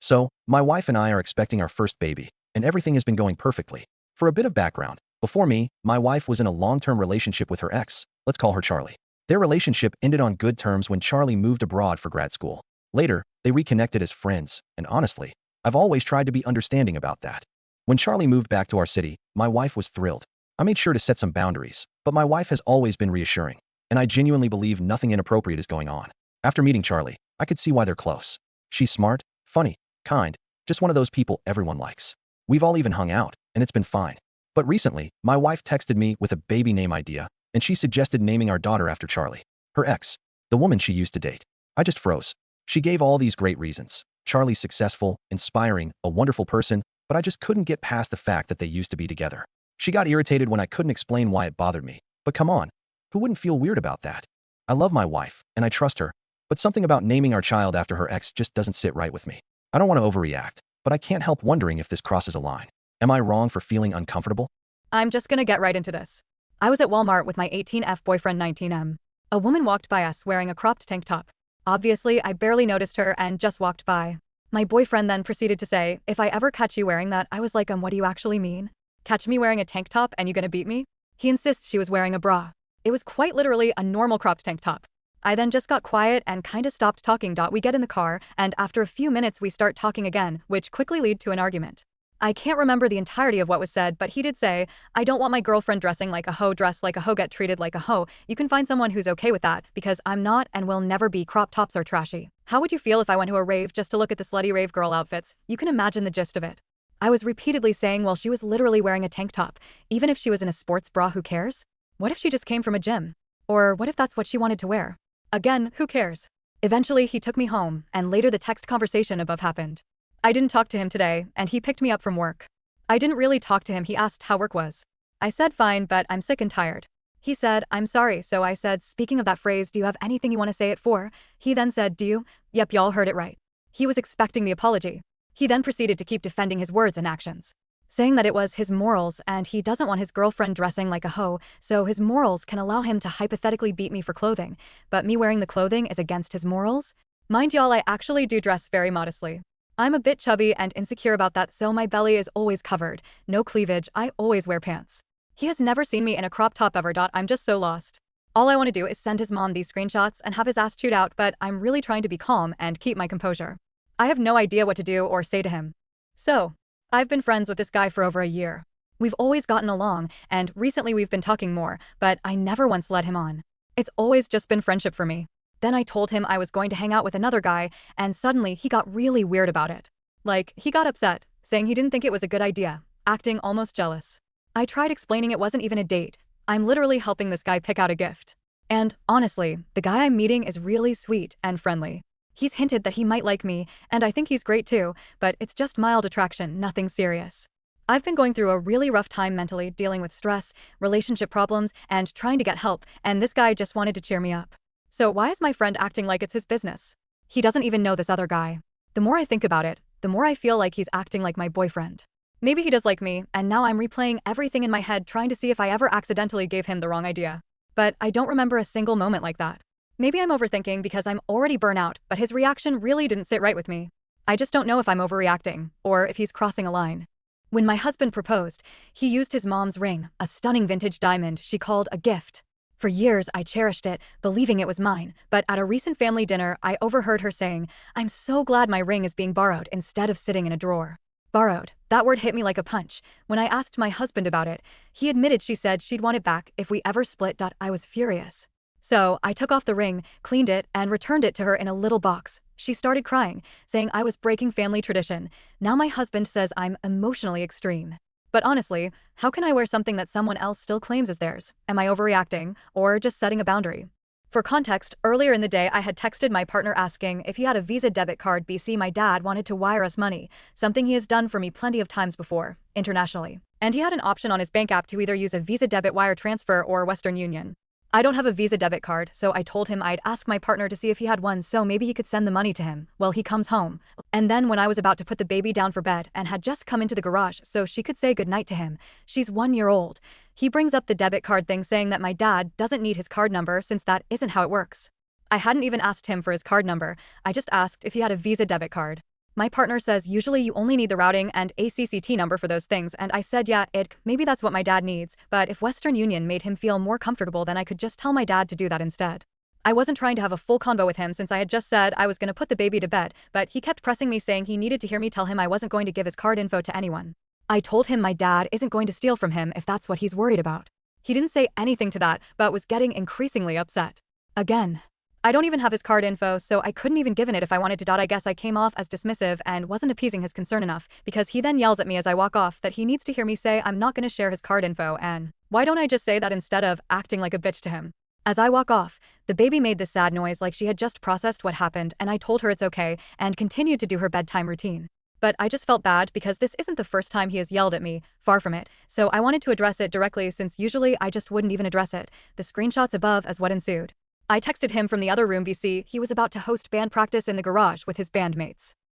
So, my wife and I are expecting our first baby, and everything has been going perfectly. For a bit of background, before me, my wife was in a long-term relationship with her ex. Let's call her Charlie. Their relationship ended on good terms when Charlie moved abroad for grad school. Later, they reconnected as friends, and honestly, I've always tried to be understanding about that. When Charlie moved back to our city, my wife was thrilled. I made sure to set some boundaries, but my wife has always been reassuring, and I genuinely believe nothing inappropriate is going on. After meeting Charlie, I could see why they're close. She's smart, funny, kind, just one of those people everyone likes. We've all even hung out, and it's been fine. But recently, my wife texted me with a baby name idea, and she suggested naming our daughter after Charlie, her ex, the woman she used to date. I just froze. She gave all these great reasons. Charlie's successful, inspiring, a wonderful person, but I just couldn't get past the fact that they used to be together. She got irritated when I couldn't explain why it bothered me. But come on, who wouldn't feel weird about that? I love my wife, and I trust her, but something about naming our child after her ex just doesn't sit right with me. I don't want to overreact, but I can't help wondering if this crosses a line. Am I wrong for feeling uncomfortable? I'm just gonna get right into this. I was at Walmart with my 18F boyfriend 19M. A woman walked by us wearing a cropped tank top. Obviously, I barely noticed her and just walked by. My boyfriend then proceeded to say, if I ever catch you wearing that, I was like, what do you actually mean? Catch me wearing a tank top and you gonna beat me? He insists she was wearing a bra. It was quite literally a normal cropped tank top. I then just got quiet and kinda stopped talking. We get in the car, and after a few minutes we start talking again, which quickly lead to an argument. I can't remember the entirety of what was said, but he did say, I don't want my girlfriend dressing like a hoe, dress like a hoe, get treated like a hoe. You can find someone who's okay with that, because I'm not and will never be. Crop tops are trashy. How would you feel if I went to a rave just to look at the slutty rave girl outfits? You can imagine the gist of it. I was repeatedly saying, well, she was literally wearing a tank top. Even if she was in a sports bra, who cares? What if she just came from a gym? Or what if that's what she wanted to wear? Again, who cares? Eventually, he took me home, and later the text conversation above happened. I didn't talk to him today, and he picked me up from work. I didn't really talk to him. He asked how work was. I said fine, but I'm sick and tired. He said, I'm sorry, so I said, speaking of that phrase, do you have anything you want to say it for? He then said, do you? Yep, y'all heard it right. He was expecting the apology. He then proceeded to keep defending his words and actions, saying that it was his morals and he doesn't want his girlfriend dressing like a hoe, so his morals can allow him to hypothetically beat me for clothing, but me wearing the clothing is against his morals? Mind y'all, I actually do dress very modestly. I'm a bit chubby and insecure about that, so my belly is always covered. No cleavage, I always wear pants. He has never seen me in a crop top ever. I'm just so lost. All I want to do is send his mom these screenshots and have his ass chewed out, but I'm really trying to be calm and keep my composure. I have no idea what to do or say to him. So, I've been friends with this guy for over a year. We've always gotten along, and recently we've been talking more, but I never once led him on. It's always just been friendship for me. Then I told him I was going to hang out with another guy, and suddenly he got really weird about it. Like, he got upset, saying he didn't think it was a good idea, acting almost jealous. I tried explaining it wasn't even a date. I'm literally helping this guy pick out a gift. And honestly, the guy I'm meeting is really sweet and friendly. He's hinted that he might like me, and I think he's great too, but it's just mild attraction, nothing serious. I've been going through a really rough time mentally, dealing with stress, relationship problems, and trying to get help, and this guy just wanted to cheer me up. So why is my friend acting like it's his business? He doesn't even know this other guy. The more I think about it, the more I feel like he's acting like my boyfriend. Maybe he does like me, and now I'm replaying everything in my head trying to see if I ever accidentally gave him the wrong idea. But I don't remember a single moment like that. Maybe I'm overthinking because I'm already burnt out, but his reaction really didn't sit right with me. I just don't know if I'm overreacting, or if he's crossing a line. When my husband proposed, he used his mom's ring, a stunning vintage diamond she called a gift. For years, I cherished it, believing it was mine, but at a recent family dinner, I overheard her saying, I'm so glad my ring is being borrowed instead of sitting in a drawer. Borrowed. That word hit me like a punch. When I asked my husband about it, he admitted she said she'd want it back if we ever split. I was furious. So, I took off the ring, cleaned it, and returned it to her in a little box. She started crying, saying I was breaking family tradition. Now my husband says I'm emotionally extreme. But honestly, how can I wear something that someone else still claims is theirs? Am I overreacting, or just setting a boundary? For context, earlier in the day I had texted my partner asking if he had a Visa debit card. My dad wanted to wire us money, something he has done for me plenty of times before, internationally. And he had an option on his bank app to either use a Visa debit wire transfer or Western Union. I don't have a Visa debit card, so I told him I'd ask my partner to see if he had one so maybe he could send the money to him while he comes home. And then when I was about to put the baby down for bed and had just come into the garage so she could say goodnight to him, she's 1 year old, he brings up the debit card thing saying that my dad doesn't need his card number since that isn't how it works. I hadn't even asked him for his card number, I just asked if he had a Visa debit card. My partner says usually you only need the routing and ACCT number for those things, and I said yeah, maybe that's what my dad needs, but if Western Union made him feel more comfortable then I could just tell my dad to do that instead. I wasn't trying to have a full convo with him since I had just said I was going to put the baby to bed, but he kept pressing me saying he needed to hear me tell him I wasn't going to give his card info to anyone. I told him my dad isn't going to steal from him if that's what he's worried about. He didn't say anything to that, but was getting increasingly upset. Again, I don't even have his card info, so I couldn't even given it if I wanted to. I guess I came off as dismissive and wasn't appeasing his concern enough, because he then yells at me as I walk off that he needs to hear me say I'm not going to share his card info, and why don't I just say that instead of acting like a bitch to him? As I walk off, the baby made this sad noise like she had just processed what happened, and I told her it's okay and continued to do her bedtime routine. But I just felt bad because this isn't the first time he has yelled at me, far from it, so I wanted to address it directly since usually I just wouldn't even address it. The screenshots above as what ensued. I texted him from the other room. VC, he was about to host band practice in the garage with his bandmates.